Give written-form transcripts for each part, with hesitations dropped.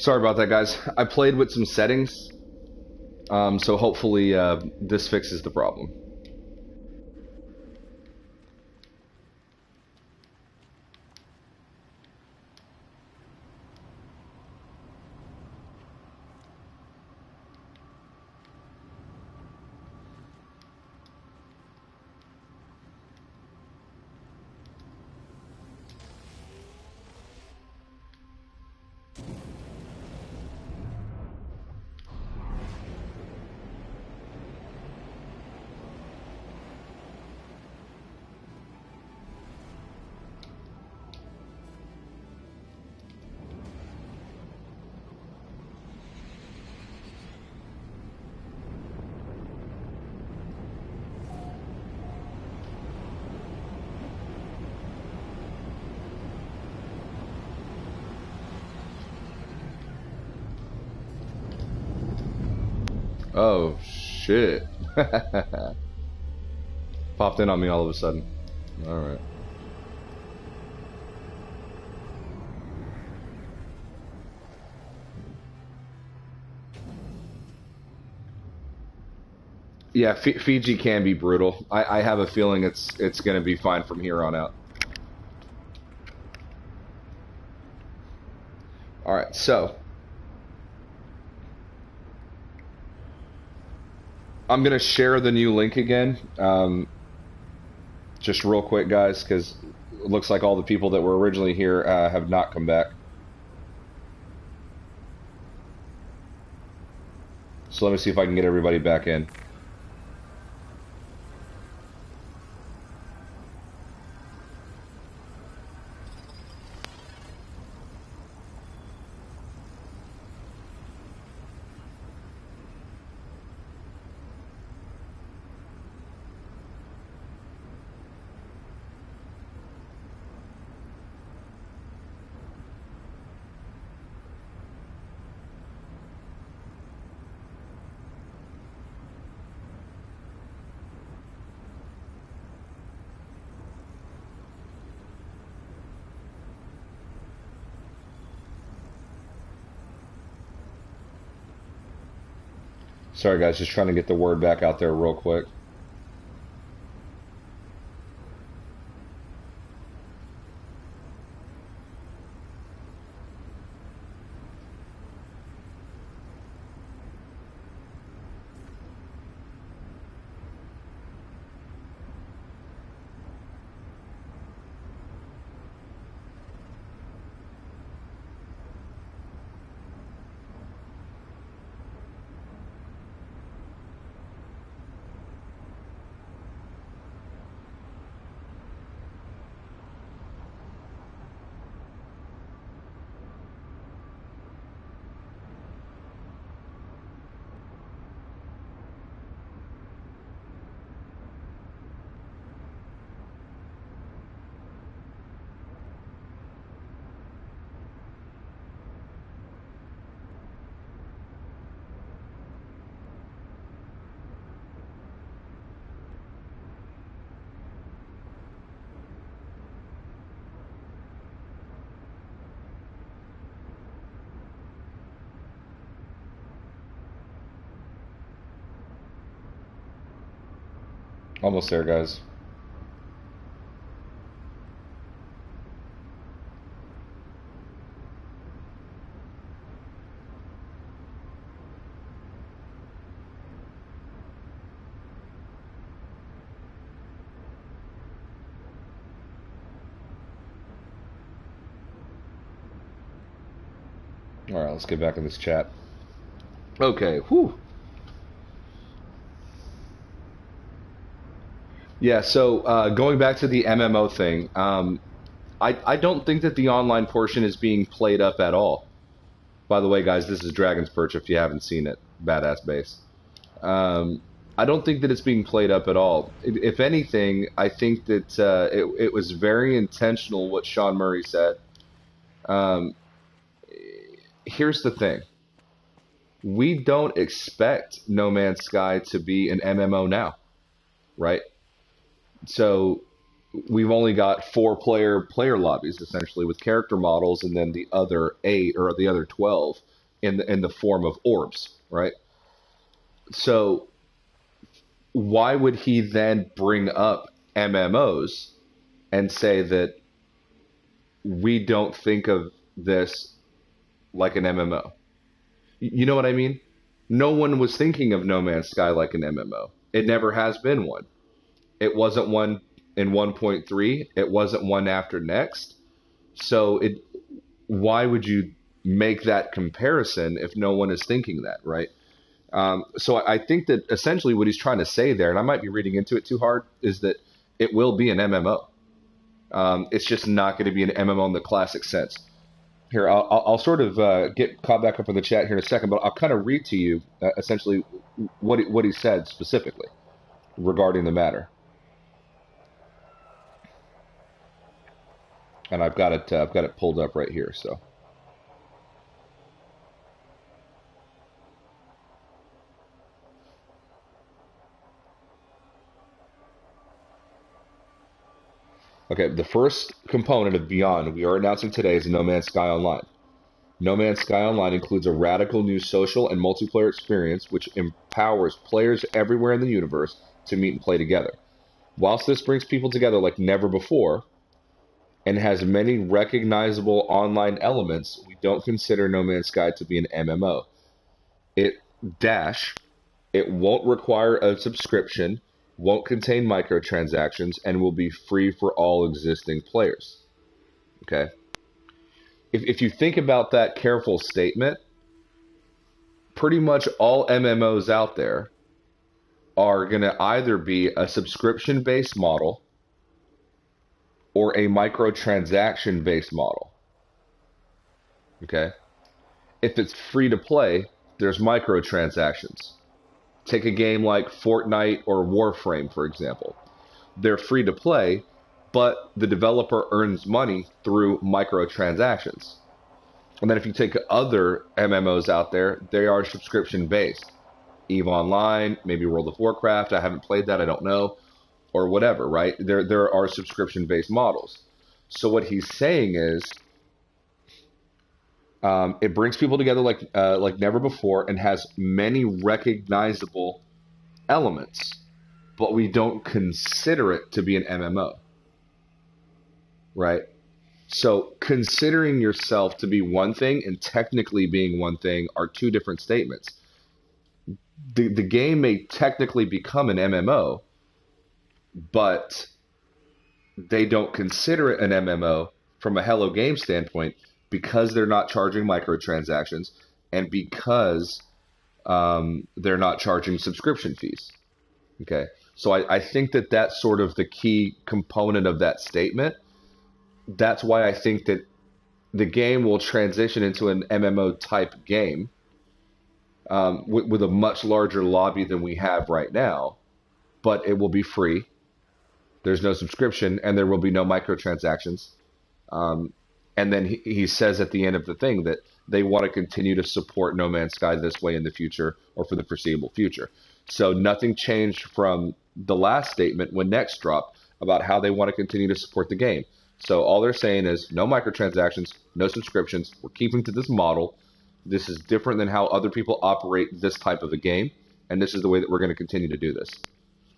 Sorry about that, guys. I played with some settings, so hopefully this fixes the problem. Oh, shit. Popped in on me all of a sudden. Alright. Yeah, Fiji can be brutal. I have a feeling it's going to be fine from here on out. Alright, so I'm going to share the new link again. Just real quick, guys, because it looks like all the people that were originally here have not come back. So let me see if I can get everybody back in. Sorry, guys, just trying to get the word back out there real quick. Almost there, guys. All right, let's get back in this chat. Okay, whew. Yeah, so going back to the MMO thing, I don't think that the online portion is being played up at all. By the way, guys, this is Dragon's Perch if you haven't seen it. Badass base. I don't think that it's being played up at all. If anything, I think that it was very intentional what Sean Murray said. Um, Here's the thing. We don't expect No Man's Sky to be an MMO now, right? So we've only got four player lobbies essentially with character models, and then the other 8 or the other 12 in the form of orbs, right? So why would he then bring up MMOs and say that we don't think of this like an MMO? You know what I mean? No one was thinking of No Man's Sky like an MMO. It never has been one. It wasn't one in 1.3. It wasn't one after next. So why would you make that comparison if no one is thinking that, right? So I think that essentially what he's trying to say there, and I might be reading into it too hard, is that it will be an MMO. It's just not going to be an MMO in the classic sense. Here, I'll sort of get caught back up in the chat here in a second, but I'll kind of read to you essentially what he said specifically regarding the matter. And I've got it pulled up right here. So, okay, the first component of Beyond we are announcing today is No Man's Sky Online. No Man's Sky Online includes a radical new social and multiplayer experience which empowers players everywhere in the universe to meet and play together. Whilst this brings people together like never before and has many recognizable online elements, we don't consider No Man's Sky to be an MMO. It it won't require a subscription, won't contain microtransactions, and will be free for all existing players. Okay? If you think about that careful statement, pretty much all MMOs out there are going to either be a subscription-based model or a microtransaction-based model. Okay? If it's free to play, there's microtransactions. Take a game like Fortnite or Warframe, for example. They're free to play, but the developer earns money through microtransactions. And then if you take other MMOs out there, they are subscription based. EVE Online, maybe World of Warcraft, I haven't played that, I don't know, or whatever, right? There are subscription based models. So what he's saying is it brings people together like never before and has many recognizable elements, but we don't consider it to be an MMO. Right? So considering yourself to be one thing and technically being one thing are two different statements. The game may technically become an MMO, but they don't consider it an MMO from a Hello Game standpoint because they're not charging microtransactions and because they're not charging subscription fees. Okay, so I think that that's sort of the key component of that statement. That's why I think that the game will transition into an MMO type game with a much larger lobby than we have right now, but it will be free. There's no subscription, and there will be no microtransactions. And then he says at the end of the thing that they want to continue to support No Man's Sky this way in the future or for the foreseeable future. So nothing changed from the last statement when Next dropped about how they want to continue to support the game. So all they're saying is no microtransactions, no subscriptions. We're keeping to this model. This is different than how other people operate this type of a game, and this is the way that we're going to continue to do this,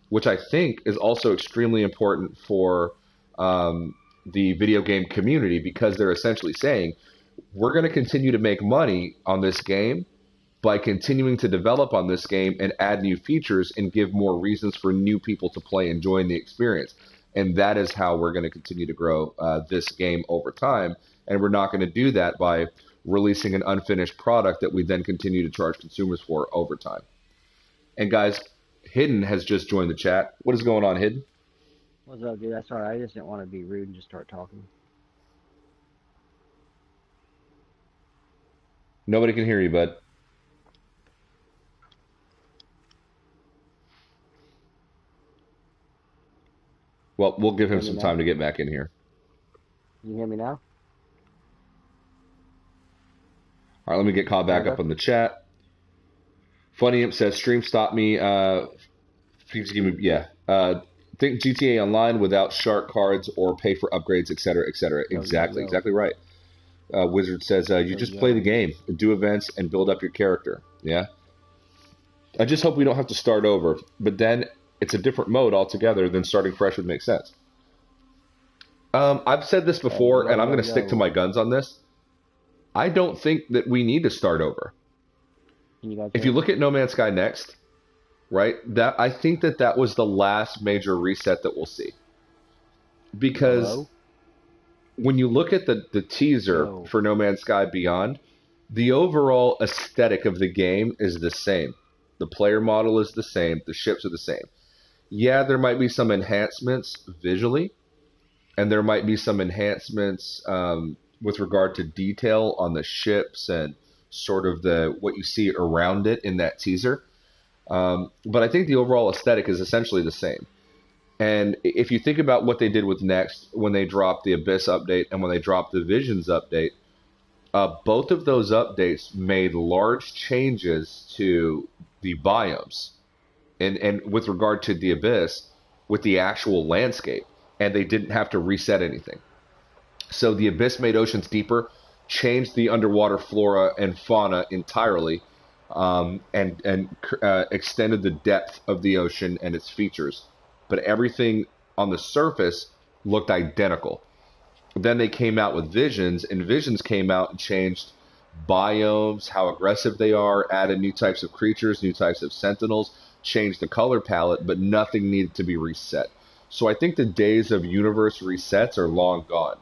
which I think is also extremely important for the video game community because they're essentially saying we're going to continue to make money on this game by continuing to develop on this game and add new features and give more reasons for new people to play and join the experience. And that is how we're going to continue to grow this game over time. And we're not going to do that by releasing an unfinished product that we then continue to charge consumers for over time. And guys, Hidden has just joined the chat. What is going on, Hidden? What's up, dude? That's all right. I just didn't want to be rude and just start talking. Nobody can hear you, bud. Well, we'll give him some time to get back in here. Can you hear me now? All right, let me get caught back up on the chat. Funny Imp says, stream stop me. Please give me, yeah. Think GTA Online without shark cards or pay for upgrades, etc., etc. Exactly right. Wizard says you So just play the young. game, do events, and build up your character. Yeah. I just hope we don't have to start over. But then it's a different mode altogether than starting fresh would make sense. I've said this Hey, before, yo, and I'm yo, going to stick to yo. my guns on this. I don't think that we need to start over. Can you guys If hear you me? look at No Man's Sky Next, right? That I think that was the last major reset that we'll see. Because Hello? when you look at the teaser Yo. for No Man's Sky Beyond, the overall aesthetic of the game is the same. The player model is the same. The ships are the same. Yeah, there might be some enhancements visually, and there might be some enhancements with regard to detail on the ships and sort of the what you see around it in that teaser. But I think the overall aesthetic is essentially the same. And if you think about what they did with Next when they dropped the Abyss update and when they dropped the Visions update, both of those updates made large changes to the biomes and with regard to the Abyss with the actual landscape, and they didn't have to reset anything. So the Abyss made oceans deeper, changed the underwater flora and fauna entirely, and extended the depth of the ocean and its features. But everything on the surface looked identical. Then they came out with Visions, and Visions came out and changed biomes, how aggressive they are, added new types of creatures, new types of sentinels, changed the color palette, but nothing needed to be reset. So I think the days of universe resets are long gone.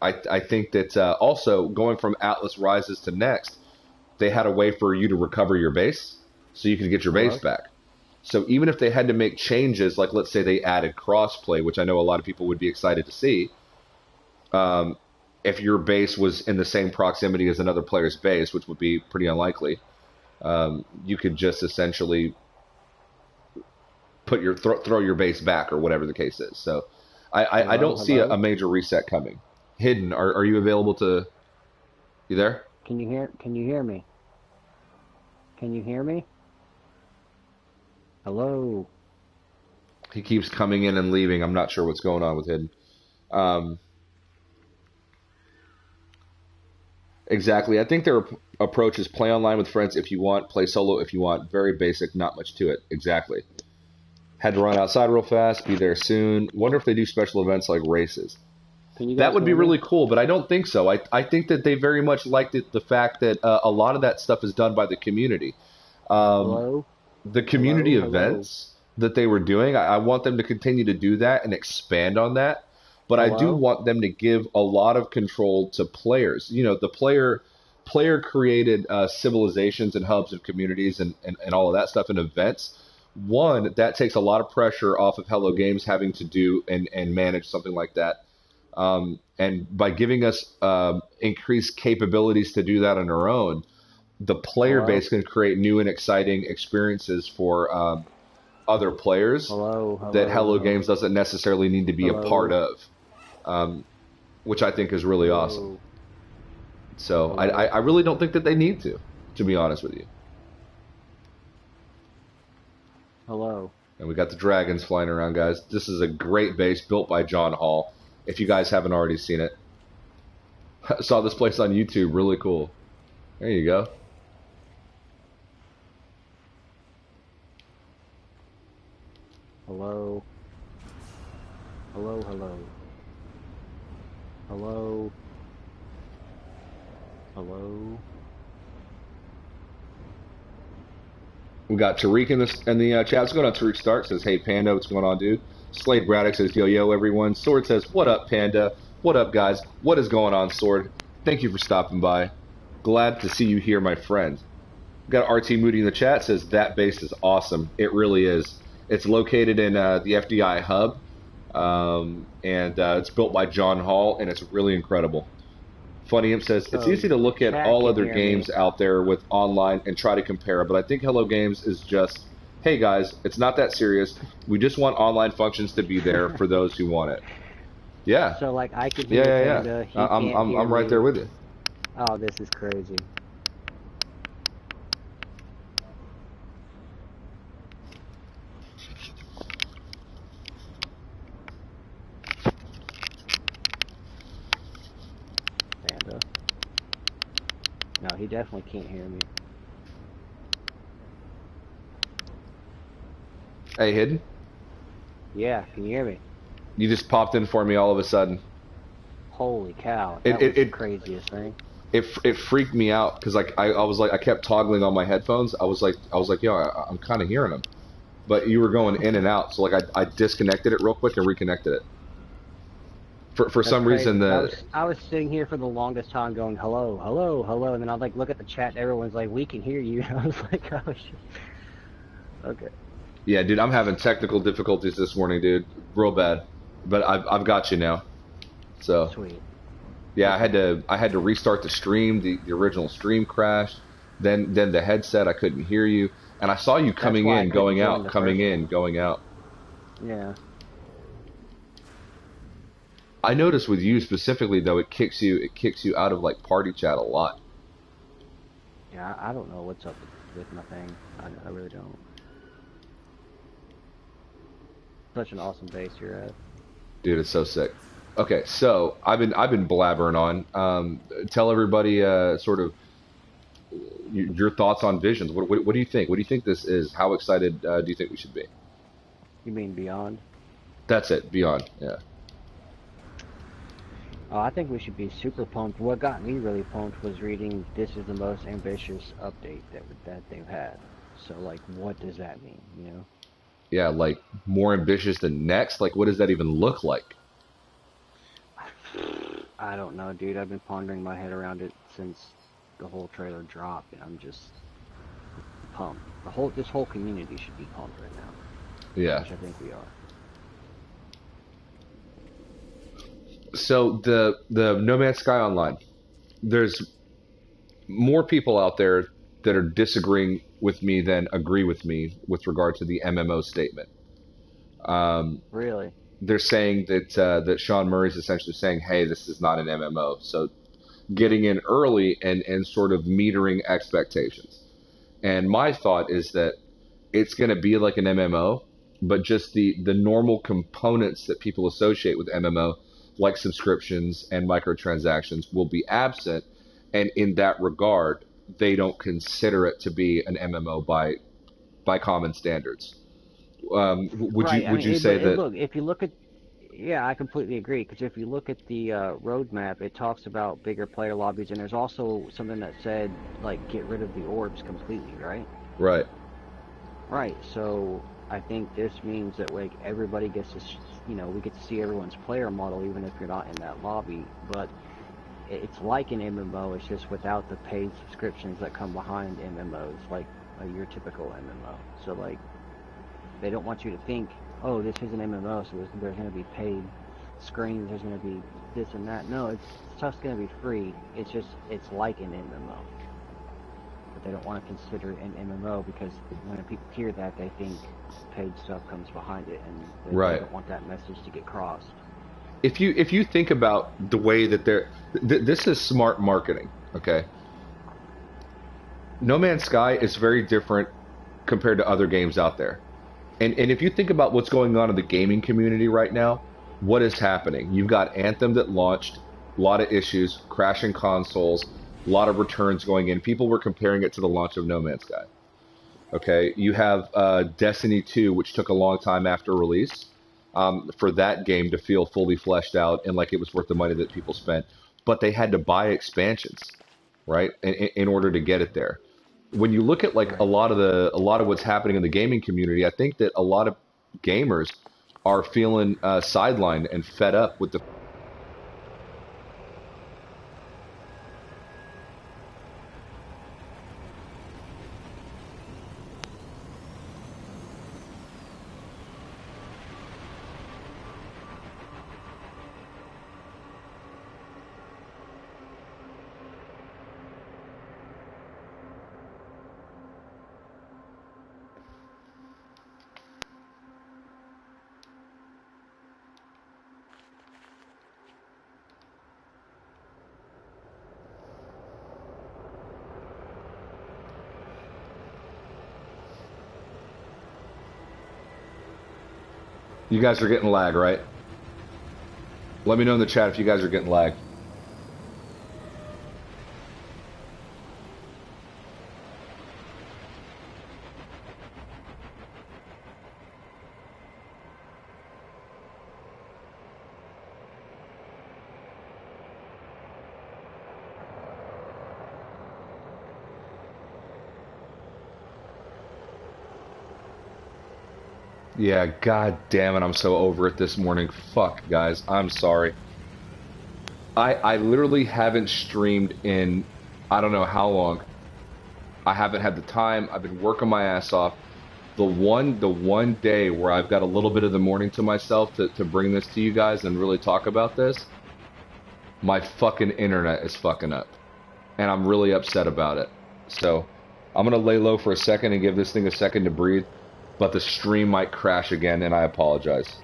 I think that also going from Atlas Rises to Next, they had a way for you to recover your base, so you could get your base Hello? back. So even if they had to make changes, like let's say they added crossplay, which I know a lot of people would be excited to see, um, if your base was in the same proximity as another player's base, which would be pretty unlikely, you could just essentially put your throw your base back or whatever the case is. So I Hello? don't see a Hello? major reset coming. Hidden, are you available to? You there? Can you hear me? Can you hear me? Hello? He keeps coming in and leaving. I'm not sure what's going on with Hidden. Um, exactly. I think their approach is play online with friends if you want, play solo if you want. Very basic, not much to it. Exactly. Had to run outside real fast, be there soon. Wonder if they do special events like races. Can you That guys would be hear me? really cool, but I don't think so. I think that they very much liked it, the fact that a lot of that stuff is done by the community. Um, Hello? the community Hello? Hello? events that they were doing, I want them to continue to do that and expand on that. But I do Hello? want them to give a lot of control to players. You know, the player created civilizations and hubs and communities and all of that stuff and events. One, that takes a lot of pressure off of Hello Games having to do and manage something like that. And by giving us increased capabilities to do that on our own, the player Hello? base can create new and exciting experiences for other players Hello? that Hello? Hello Games Hello? doesn't necessarily need to be a part Hello? of, um, which I think is really awesome. Hello? So Hello? I really don't think that they need to be honest with you. Hello? And we got the dragons flying around, guys. This is a great base built by John Hall. If you guys haven't already seen it, I saw this place on YouTube. Really cool. There you go. Hello? Hello? Hello? Hello? Hello? We got Tariq in the chat. What's going on? Tariq Stark says, "Hey Panda, what's going on, dude?" Slade Braddock says, "Yo yo, everyone." Sword says, "What up, Panda? What up, guys? What is going on, Sword? Thank you for stopping by. Glad to see you here, my friend." We got RT Moody in the chat says that base is awesome. It really is. It's located in the FDI hub, and it's built by John Hall, and it's really incredible. Funny Imp says it's So, easy to look at chat all can other hear me. games out there with online and try to compare, but I think Hello Games is just, hey guys, it's not that serious. We just want online functions to be there for those who want it. Yeah, So, like, I can yeah, hear yeah, yeah. Panda, he I'm can't I'm hear I'm right there me. with you. Oh, this is crazy. he definitely can't hear me. Hey, Hidden, Yeah, can you hear me? you just popped in for me all of a sudden. Holy cow, It that was it the it craziest thing. it freaked me out because like I was like I kept toggling on my headphones. I was like yo, I'm kind of hearing them, but you were going in and out. So like I disconnected it real quick and reconnected it. For That's some crazy reason because the I was sitting here for the longest time going hello, hello, hello, and then I like look at the chat and everyone's like, we can hear you. I was like, oh shit. Okay, Yeah, dude, I'm having technical difficulties this morning, dude, real bad. But I've got you now. So sweet. yeah, Okay, I had to restart the stream. The original stream crashed. Then the headset I couldn't hear you, and I saw you that's coming why I in, couldn't going join out, the coming first in, one. going out. Yeah, I noticed with you specifically though, it kicks you out of like party chat a lot. yeah. I don't know what's up with my thing. I really don't. Such an awesome base you're at. Dude, it's so sick. Okay, so I've been blabbering on. Tell everybody sort of your thoughts on visions. What do you think? What do you think this is? How excited do you think we should be? You mean beyond? That's it. Beyond. Yeah. Oh, I think we should be super pumped. What got me really pumped was reading this is the most ambitious update that they've had. So like, what does that mean? You know? Yeah, like more ambitious than next. Like, what does that even look like? I don't know, dude. I've been pondering my head around it since the whole trailer dropped, and I'm just pumped. This whole community should be pumped right now, Yeah. which I think we are. So the No Man's Sky Online, there's more people out there that are disagreeing with me than agree with me with regard to the MMO statement. Um, Really? they're saying that Sean Murray's essentially saying, "Hey, this is not an MMO." So getting in early and sort of metering expectations. And my thought is that it's going to be like an MMO, but just the normal components that people associate with MMO, like subscriptions and microtransactions, will be absent. And in that regard, they don't consider it to be an MMO by common standards. Would you Right. I would mean, you say that? look, if you look at, yeah, I completely agree. Because if you look at the roadmap, it talks about bigger player lobbies, and there's also something that said like get rid of the orbs completely, right? Right. Right. So I think this means that like everybody gets to, we get to see everyone's player model, even if you're not in that lobby. But it's like an MMO. It's just without the paid subscriptions that come behind MMOs, like your typical MMO. So like they don't want you to think, oh, this is an MMO, so there's going to be paid screens, there's going to be this and that. No, stuff's going to be free. It's like an MMO. But they don't want to consider it an MMO because when people hear that, they think paid stuff comes behind it, and they Right. don't want that message to get crossed. If you think about the way that this is smart marketing. Okay. No Man's Sky is very different compared to other games out there. And if you think about what's going on in the gaming community right now, what is happening? You've got Anthem that launched, a lot of issues, crashing consoles, a lot of returns going in. People were comparing it to the launch of No Man's Sky. Okay, you have Destiny 2, which took a long time after release for that game to feel fully fleshed out and like it was worth the money that people spent. But they had to buy expansions, right, in order to get it there. When you look at like Right. a lot of what's happening in the gaming community, I think that a lot of gamers are feeling sidelined and fed up with the. You guys are getting lag, right? Let me know in the chat if you guys are getting lag. Yeah, god damn it, I'm so over it this morning. Fuck, guys, I'm sorry. I literally haven't streamed in I don't know how long. I haven't had the time. I've been working my ass off. The one day where I've got a little bit of the morning to myself to bring this to you guys and really talk about this, my fucking internet is fucking up. And I'm really upset about it. So I'm gonna lay low for a second and give this thing a second to breathe, but the stream might crash again and I apologize.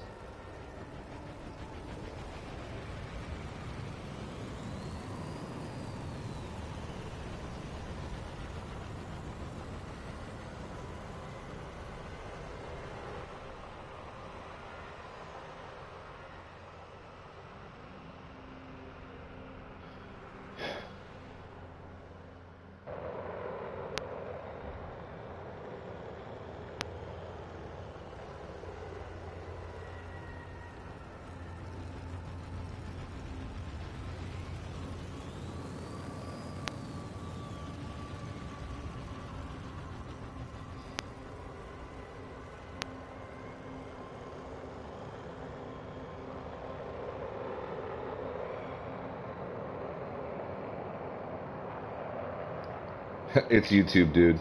It's YouTube, dude.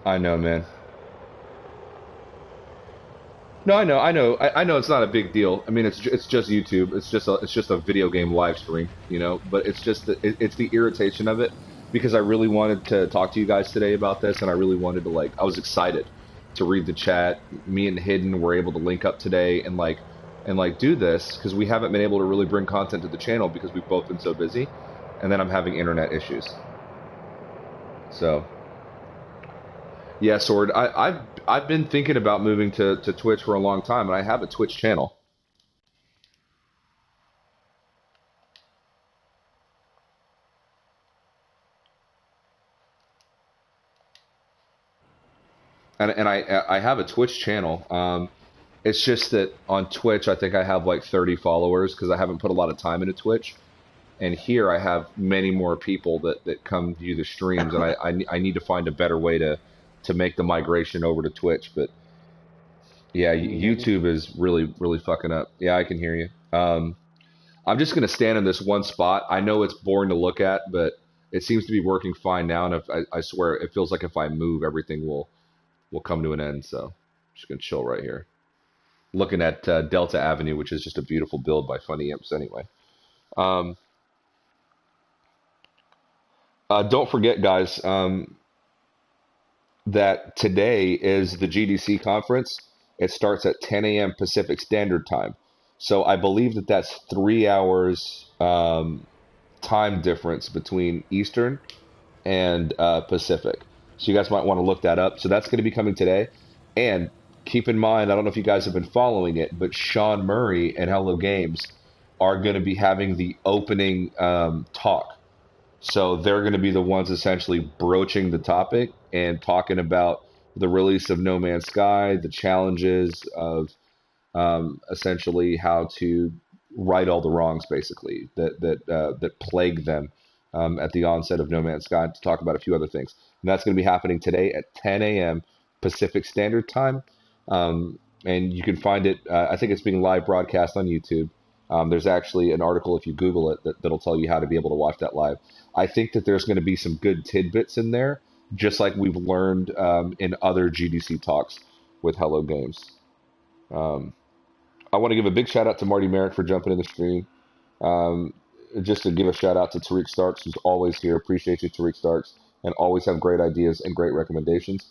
I know, man. No, I know it's not a big deal. I mean, it's just YouTube. It's just a video game live stream, you know. But it's just it's the irritation of it because I really wanted to talk to you guys today about this, and I really wanted to I was excited to read the chat. Me and Hidden were able to link up today and do this because we haven't been able to really bring content to the channel because we've both been so busy, and then I'm having internet issues. So yeah, Sword. I've been thinking about moving to Twitch for a long time, and I have a Twitch channel. And I have a Twitch channel. It's just that on Twitch, I think I have like 30 followers because I haven't put a lot of time into Twitch. And here I have many more people that come view the streams, and I need to find a better way to make the migration over to Twitch. But yeah, Can you hear me? YouTube is really fucking up. Yeah, I can hear you. I'm just gonna stand in this one spot. I know it's boring to look at, but it seems to be working fine now. And if I swear, it feels like if I move, everything will come to an end. So I'm just gonna chill right here, looking at Delta Avenue, which is just a beautiful build by Funny Imps. Anyway, um, don't forget, guys, that today is the GDC conference. It starts at 10 a.m. Pacific Standard Time. So I believe that that's 3 hours time difference between Eastern and Pacific. So you guys might want to look that up. So that's going to be coming today. And keep in mind, I don't know if you guys have been following it, but Sean Murray and Hello Games are going to be having the opening talk. So they're going to be the ones essentially broaching the topic and talking about the release of No Man's Sky, the challenges of essentially how to right all the wrongs, basically that plague them at the onset of No Man's Sky. To talk about a few other things, and that's going to be happening today at 10 a.m. Pacific Standard Time, and you can find it. I think it's being live broadcast on YouTube. There's actually an article if you Google it that'll tell you how to be able to watch that live. I think that there's going to be some good tidbits in there, just like we've learned in other GDC talks with Hello Games. Um, I want to give a big shout out to Marty Merrick for jumping in the stream. Um, just to give a shout out to Tariq Starks, who's always here. Appreciate you, Tariq Starks, and always have great ideas and great recommendations.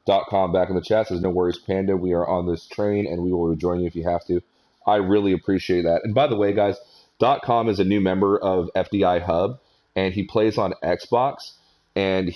.com back in the chat says, no worries, Panda. We are on this train, and we will rejoin you if you have to. I really appreciate that. And by the way, guys, .com is a new member of FDI Hub, and he plays on Xbox. And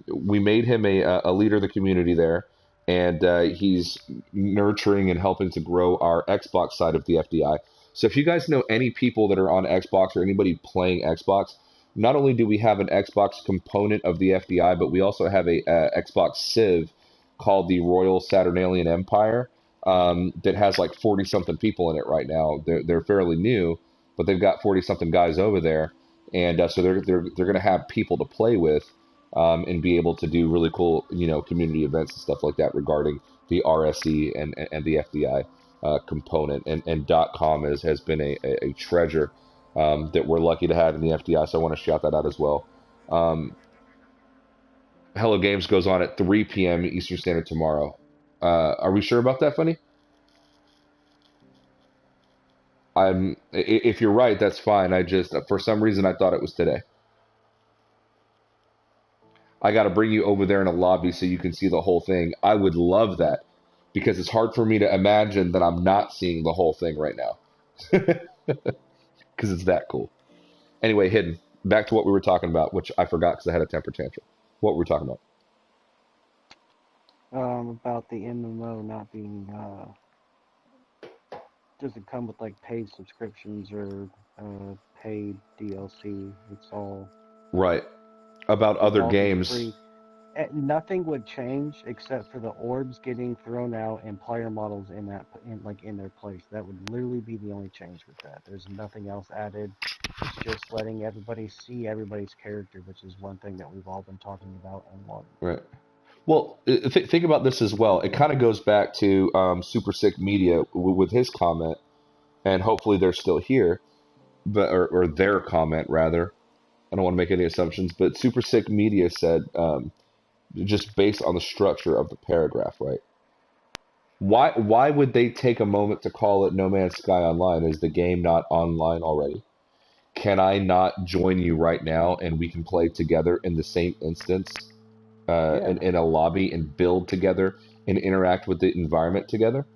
we made him a leader of the community there, and he's nurturing and helping to grow our Xbox side of the FDI. So if you guys know any people that are on Xbox or anybody playing Xbox, not only do we have an Xbox component of the FDI, but we also have a Xbox Civ called the Royal Saturnalian Empire that has like 40 something people in it right now. They're fairly new, but they've got 40 something guys over there, and so they're going to have people to play with and be able to do really cool community events and stuff like that regarding the RSE and the FDI component. And .com has been a treasure that we're lucky to have in the FDI. So I want to shout that out as well. Um, Hello Games goes on at 3 p.m. Eastern Standard tomorrow. Are we sure about that, Funny? If you're right, that's fine. I just, for some reason, I thought it was today. I got to bring you over there in a lobby so you can see the whole thing. I would love that because it's hard for me to imagine that I'm not seeing the whole thing right now because it's that cool. Anyway, Hidden, back to what we were talking about, which I forgot because I had a temper tantrum. What were we talking about? About the MMO not being doesn't come with like paid subscriptions or paid DLC. Right. About It's other all be games. free. Nothing would change except for the orbs getting thrown out and player models in their place. That would literally be the only change with that. There's nothing else added. It's just letting everybody see everybody's character, which is one thing that we've all been talking about and wanting. Right. Well, think about this as well. It kind of goes back to Super Sick Media with his comment, and hopefully they're still here, but or their comment rather. I don't want to make any assumptions, but Super Sick Media said just based on the structure of the paragraph, right? Why would they take a moment to call it No Man's Sky Online? Is the game not online already? Can I not join you right now and we can play together in the same instance Yeah, in a lobby and build together and interact with the environment together?